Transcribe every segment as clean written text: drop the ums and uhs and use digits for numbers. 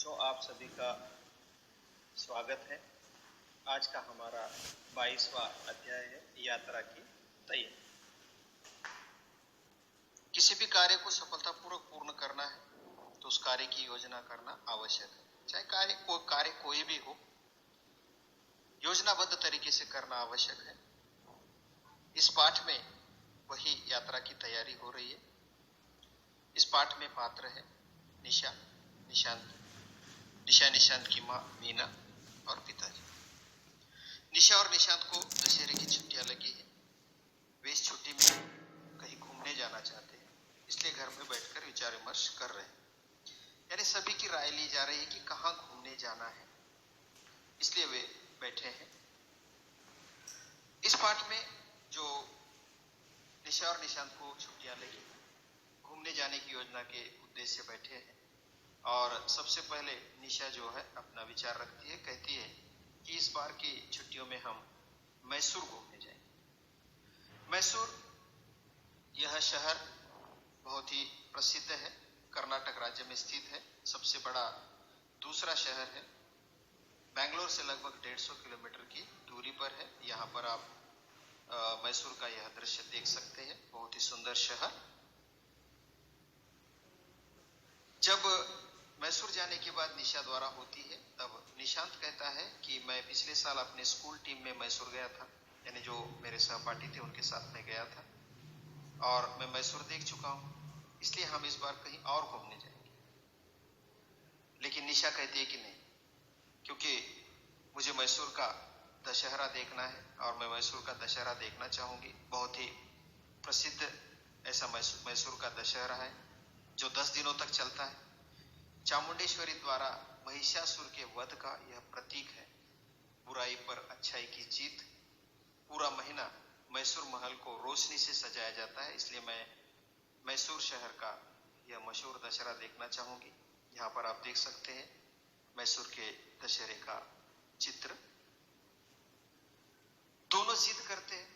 बच्चों, आप सभी का स्वागत है। आज का हमारा 22वां अध्याय है यात्रा की तैयारी। किसी भी कार्य को सफलतापूर्वक पूर्ण करना है तो उस कार्य की योजना करना आवश्यक है। चाहे कार्य कोई भी हो, योजनाबद्ध तरीके से करना आवश्यक है। इस पाठ में वही यात्रा की तैयारी हो रही है। इस पाठ में पात्र है निशा, निशांत की माँ मीना और पिताजी। निशा और निशांत को दशहरे की छुट्टियां लगी है। वे इस छुट्टी में कहीं घूमने जाना चाहते हैं, इसलिए घर में बैठकर विचार विमर्श कर रहे हैं। यानी सभी की राय ली जा रही है कि कहाँ घूमने जाना है, इसलिए वे बैठे हैं। इस पाठ में जो निशा और निशांत को छुट्टियां लगी, घूमने जाने की योजना के उद्देश्य से बैठे हैं। और सबसे पहले निशा जो है अपना विचार रखती है, कहती है कि इस बार की छुट्टियों में हम मैसूर घूमने जाएंगे। मैसूर यह शहर बहुत ही प्रसिद्ध है, कर्नाटक राज्य में स्थित है। सबसे बड़ा दूसरा शहर है। बेंगलोर से लगभग 150 किलोमीटर की दूरी पर है। यहाँ पर आप मैसूर का यह दृश्य देख सकते हैं। बहुत ही सुंदर शहर। जब मैसूर जाने के बाद निशा द्वारा होती है, तब निशांत कहता है कि मैं पिछले साल अपने स्कूल टीम में मैसूर गया था, यानी जो मेरे सहपाठी थे उनके साथ मैं गया था और मैं मैसूर देख चुका हूं, इसलिए हम इस बार कहीं और घूमने जाएंगे। लेकिन निशा कहती है कि नहीं, क्योंकि मुझे मैसूर का दशहरा देखना है और मैं मैसूर का दशहरा देखना चाहूंगी। बहुत ही प्रसिद्ध ऐसा मैसूर का दशहरा है जो 10 दिनों तक चलता है। चामुंडेश्वरी द्वारा महिषासुर के वध का यह प्रतीक है। बुराई पर अच्छाई की जीत। पूरा महीना मैसूर महल को रोशनी से सजाया जाता है, इसलिए मैं मैसूर शहर का यह मशहूर दशहरा देखना चाहूंगी। यहाँ पर आप देख सकते हैं मैसूर के दशहरे का चित्र। दोनों जिद करते हैं।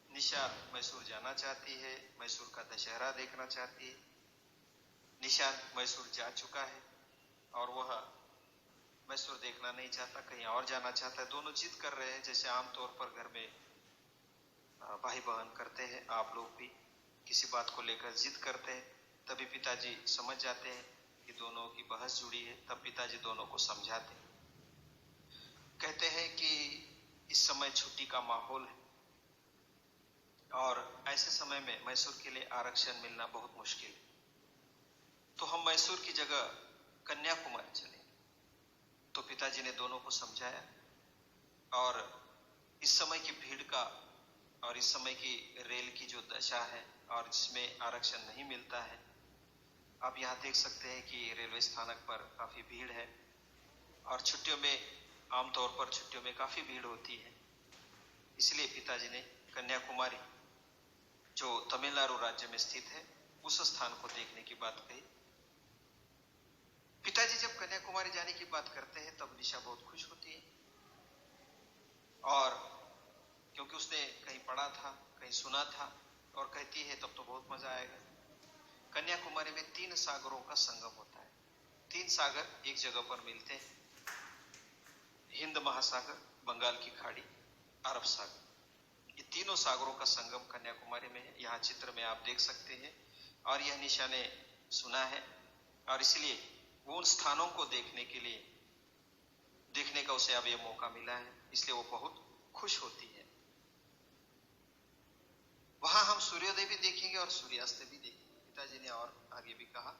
निशा मैसूर जाना चाहती है, मैसूर का दशहरा देखना चाहती है। निशांत मैसूर जा चुका है और वह मैसूर देखना नहीं चाहता, कहीं और जाना चाहता है। दोनों जिद कर रहे हैं, जैसे आमतौर पर घर में भाई बहन करते हैं। आप लोग भी किसी बात को लेकर जिद करते हैं, तभी पिताजी समझ जाते हैं कि दोनों की बहस जुड़ी है। तब पिताजी दोनों को समझाते हैं, कहते हैं कि इस समय छुट्टी का माहौल है और ऐसे समय में मैसूर के लिए आरक्षण मिलना बहुत मुश्किल है, तो हम मैसूर की जगह कन्याकुमारी चलेंगे। तो पिताजी ने दोनों को समझाया और इस समय की भीड़ का और इस समय की रेल की जो दशा है और जिसमें आरक्षण नहीं मिलता है, आप यहाँ देख सकते हैं कि रेलवे स्थानक पर काफी भीड़ है और छुट्टियों में, आमतौर पर छुट्टियों में काफी भीड़ होती है। इसलिए पिताजी ने कन्याकुमारी, जो तमिलनाडु राज्य में स्थित है, उस स्थान को देखने की बात कही। पिताजी जब कन्याकुमारी जाने की बात करते हैं तब निशा बहुत खुश होती है, और क्योंकि उसने कहीं पढ़ा था, कहीं सुना था, और कहती है तब तो बहुत मजा आएगा। कन्याकुमारी में 3 सागरों का संगम होता है। 3 सागर एक जगह पर मिलते हैं, हिंद महासागर, बंगाल की खाड़ी, अरब सागर। ये तीनों सागरों का संगम कन्याकुमारी में है। यहाँ चित्र में आप देख सकते हैं, और यह निशा ने सुना है और इसलिए वो उन स्थानों को देखने का उसे अब यह मौका मिला है, इसलिए वो बहुत खुश होती है। वहां हम सूर्योदय भी देखेंगे और सूर्यास्त भी देखेंगे। पिताजी ने और आगे भी कहा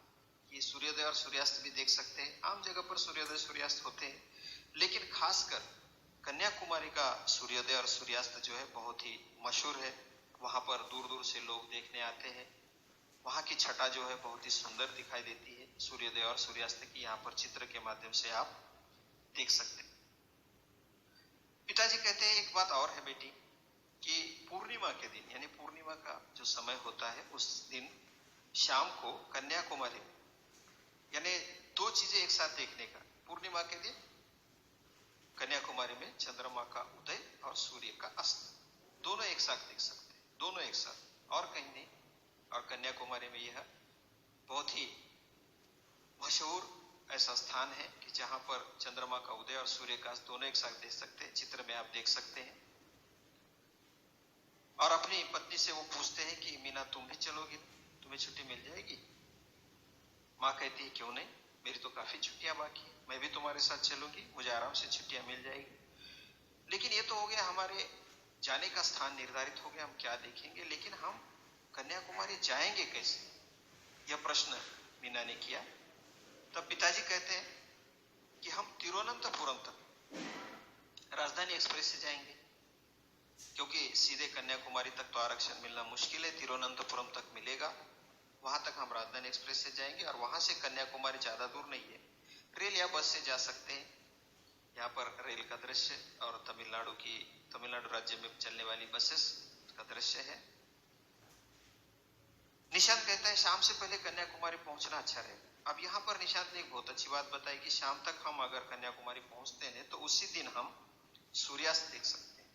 कि सूर्योदय और सूर्यास्त भी देख सकते हैं। आम जगह पर सूर्योदय सूर्यास्त होते हैं, लेकिन खासकर कन्याकुमारी का सूर्योदय और सूर्यास्त जो है बहुत ही मशहूर है। वहां पर दूर दूर से लोग देखने आते हैं। वहां की छटा जो है बहुत ही सुंदर दिखाई देती है सूर्योदय और सूर्यास्त की। यहाँ पर चित्र के माध्यम से आप देख सकते हैं। पिताजी कहते हैं एक बात और है बेटी, कि पूर्णिमा के दिन, यानी पूर्णिमा का जो समय होता है, उस दिन शाम को कन्याकुमारी में, यानी 2 चीजें एक साथ देखने का। पूर्णिमा के दिन कन्याकुमारी में चंद्रमा का उदय और सूर्य का अस्त, दोनों एक साथ देख सकते हैं, दोनों एक साथ, और कहीं नहीं। और कन्याकुमारी में यह बहुत ही मशहूर ऐसा स्थान है कि जहां पर चंद्रमा का उदय और सूर्य का अस्त दोनों एक साथ देख सकते हैं। चित्र में आप देख सकते हैं। और अपनी पत्नी से वो पूछते हैं कि मीना तुम भी चलोगी, तुम्हें छुट्टी मिल जाएगी? माँ कहती है क्यों नहीं, मेरी तो काफी छुट्टियां बाकी है, मैं भी तुम्हारे साथ चलूंगी, मुझे आराम से छुट्टियां मिल जाएगी। लेकिन ये तो हो गया, हमारे जाने का स्थान निर्धारित हो गया, हम क्या देखेंगे, लेकिन हम कन्याकुमारी जाएंगे कैसे, यह प्रश्न मीना ने किया। तब पिताजी कहते हैं कि हम तिरुवनंतपुरम तक राजधानी एक्सप्रेस से जाएंगे, क्योंकि सीधे कन्याकुमारी तक तो आरक्षण मिलना मुश्किल है, तिरुवनंतपुरम तक मिलेगा, वहां तक हम राजधानी एक्सप्रेस से जाएंगे और वहां से कन्याकुमारी ज्यादा दूर नहीं है, रेल या बस से जा सकते हैं। यहाँ पर रेल का दृश्य और तमिलनाडु राज्य में चलने वाली बसेस का दृश्य है। निशांत कहता है शाम से पहले कन्याकुमारी पहुंचना अच्छा रहेगा। अब यहाँ पर निशांत ने एक बहुत अच्छी बात बताई कि शाम तक हम अगर कन्याकुमारी पहुंचते हैं तो उसी दिन हम सूर्यास्त देख सकते हैं,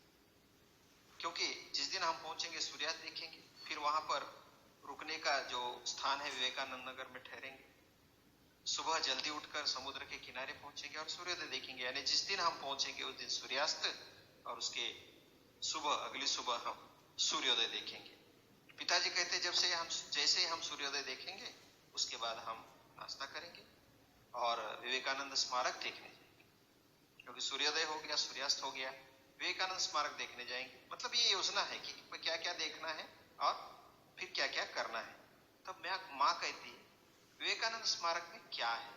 क्योंकि जिस दिन हम पहुंचेंगे सूर्यास्त देखेंगे, फिर वहां पर रुकने का जो स्थान है विवेकानंद नगर में ठहरेंगे, सुबह जल्दी उठकर समुद्र के किनारे पहुंचेंगे और सूर्योदय देखेंगे। यानी जिस दिन हम पहुंचेंगे उस दिन सूर्यास्त और उसके अगली सुबह हम सूर्योदय देखेंगे। पिताजी कहते हैं जैसे ही हम सूर्योदय देखेंगे उसके बाद हम नाश्ता करेंगे और विवेकानंद स्मारक देखने जाएंगे, क्योंकि सूर्योदय हो गया, सूर्यास्त हो गया, विवेकानंद स्मारक देखने जाएंगे। मतलब ये योजना है कि क्या क्या देखना है और फिर क्या क्या करना है। तब माँ कहती है विवेकानंद स्मारक में क्या है,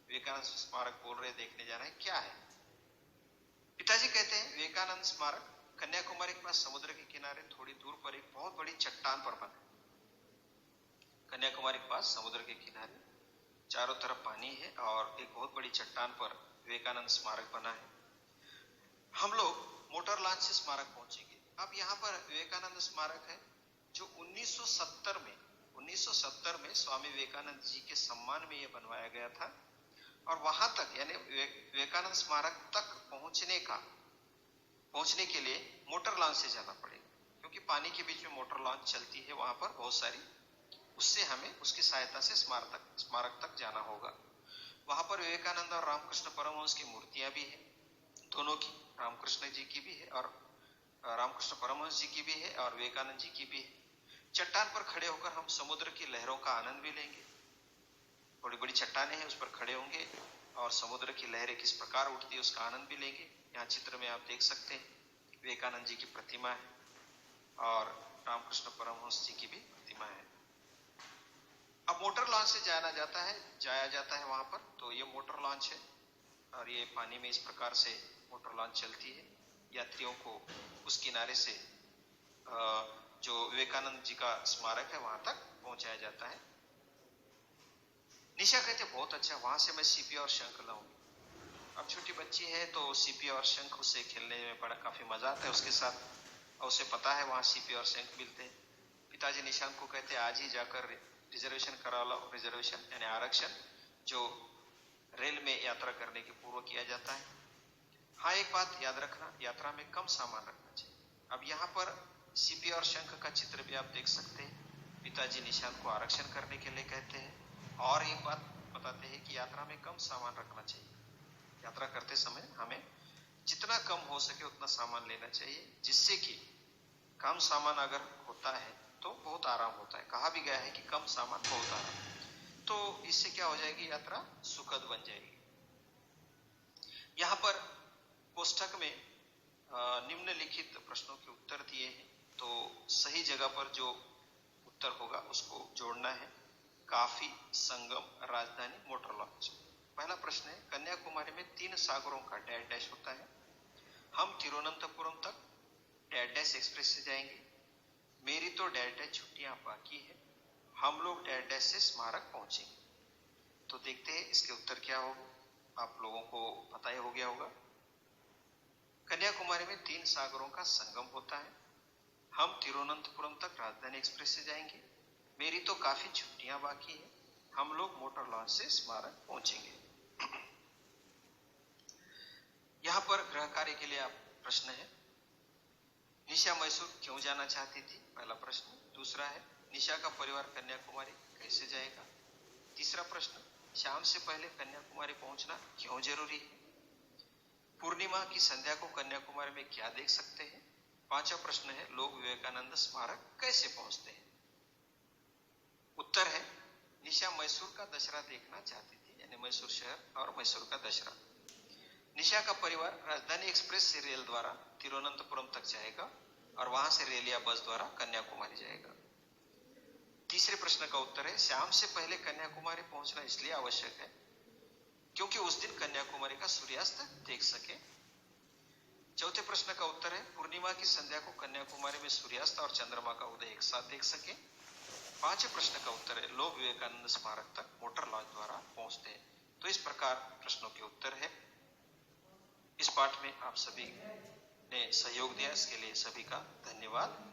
विवेकानंद स्मारक बोल रहे देखने जाना है, क्या है? पिताजी कहते हैं विवेकानंद स्मारक कन्याकुमारी के पास समुद्र के किनारे थोड़ी दूर पर एक बहुत बड़ी चट्टान पर बना है। कन्याकुमारी के पास समुद्र के किनारे चारों तरफ पानी है और एक बहुत बड़ी चट्टान पर विवेकानंद स्मारक बना है। हम लोग मोटर लॉन्च से स्मारक पहुंचेंगे। अब यहाँ पर विवेकानंद स्मारक है जो 1970 में स्वामी विवेकानंद जी के सम्मान में यह बनवाया गया था और वहां तक यानी विवेकानंद स्मारक तक पहुंचने के लिए मोटर लॉन्च से जाना पड़ेगा, क्योंकि पानी के बीच में मोटर लॉन्च चलती है वहां पर बहुत सारी, उससे हमें उसकी सहायता से स्मारक तक जाना होगा। वहां पर विवेकानंद और रामकृष्ण परमहंस की मूर्तियां भी है, दोनों की, रामकृष्ण जी की भी है और रामकृष्ण परमहंस जी की भी है और विवेकानंद जी की भी है। चट्टान पर खड़े होकर हम समुद्र की लहरों का आनंद भी लेंगे। बड़ी बड़ी चट्टानें हैं, उस पर खड़े होंगे और समुद्र की लहरें किस प्रकार उठती है उसका आनंद भी लेंगे। यहाँ चित्र में आप देख सकते हैं विवेकानंद जी की प्रतिमा है और रामकृष्ण परमहंस जी की भी प्रतिमा है। अब मोटर लॉन्च से जाया जाता है वहां पर, तो ये मोटर लॉन्च है और ये पानी में इस प्रकार से मोटर लॉन्च चलती है। यात्रियों को उस किनारे से जो विवेकानंद जी का स्मारक है वहां तक पहुंचाया जाता है। निशा कहते बहुत अच्छा, वहां से मैं सीपी और शंख लाऊंगी। अब छोटी बच्ची है तो सीपी और शंख उसे खेलने में काफी मजा आता है उसके साथ, और उसे पता है वहां सीपी और शंख मिलते हैं। पिताजी निशांत को कहते आज ही जाकर रिजर्वेशन करा लो, रिजर्वेशन यानी आरक्षण जो रेल में यात्रा करने के पूर्व किया जाता है। हाँ, एक बात याद रखना, यात्रा में कम सामान रखना चाहिए। अब यहाँ पर सीपी और शंख का चित्र भी आप देख सकते हैं। पिताजी निशांत को आरक्षण करने के लिए कहते हैं और एक बात बताते हैं कि यात्रा में कम सामान रखना चाहिए। यात्रा करते समय हमें जितना कम हो सके उतना सामान लेना चाहिए, जिससे कि कम सामान अगर होता है तो बहुत आराम होता है। कहा भी गया है कि कम सामान बहुत आराम, तो इससे क्या हो जाएगी, यात्रा सुखद बन जाएगी। यहाँ पर कोष्ठक में निम्नलिखित प्रश्नों के उत्तर दिए हैं, तो सही जगह पर जो उत्तर होगा उसको जोड़ना है। काफी, संगम, राजधानी, मोटर लॉन्च। पहला प्रश्न है कन्याकुमारी में 3 सागरों का डैश डैश होता है। हम तिरुवनंतपुरम तक डैश डैश एक्सप्रेस से जाएंगे। मेरी तो डैश डैश छुट्टियां बाकी है। हम लोग डैश डैश से स्मारक पहुंचेंगे। तो देखते हैं इसके उत्तर क्या होगा, आप लोगों को पता ही हो गया होगा। कन्याकुमारी में 3 सागरों का संगम होता है। हम तिरुवनंतपुरम तक राजधानी एक्सप्रेस से जाएंगे। मेरी तो काफी छुट्टियां बाकी है। हम लोग मोटर लॉन्च से स्मारक पहुंचेंगे। यहां पर गृह कार्य के लिए आप प्रश्न है, निशा मैसूर क्यों जाना चाहती थी, पहला प्रश्न। दूसरा है निशा का परिवार कन्याकुमारी कैसे जाएगा। तीसरा प्रश्न, शाम से पहले कन्याकुमारी पहुंचना क्यों जरूरी है? पूर्णिमा की संध्या को कन्याकुमारी में क्या देख सकते हैं? पांचवा प्रश्न है, लोग विवेकानंद स्मारक कैसे पहुंचते हैं? उत्तर है, निशा मैसूर का दशहरा देखना चाहती थी, यानी मैसूर शहर और मैसूर का दशहरा। निशा का परिवार राजधानी एक्सप्रेस से रेल द्वारा तिरुवनंतपुरम तक जाएगा और वहां से रेल या बस द्वारा कन्याकुमारी जाएगा। तीसरे प्रश्न का उत्तर है, शाम से पहले कन्याकुमारी पहुंचना इसलिए आवश्यक है क्योंकि उस दिन कन्याकुमारी का सूर्यास्त देख सके। चौथे प्रश्न का उत्तर है, पूर्णिमा की संध्या को कन्याकुमारी में सूर्यास्त और चंद्रमा का उदय एक साथ देख सके। पांचवें प्रश्न का उत्तर है, लोग विवेकानंद स्मारक तक मोटर लॉन्च द्वारा पहुंचते हैं। तो इस प्रकार प्रश्नों के उत्तर है। इस पाठ में आप सभी ने सहयोग दिया, इसके लिए सभी का धन्यवाद।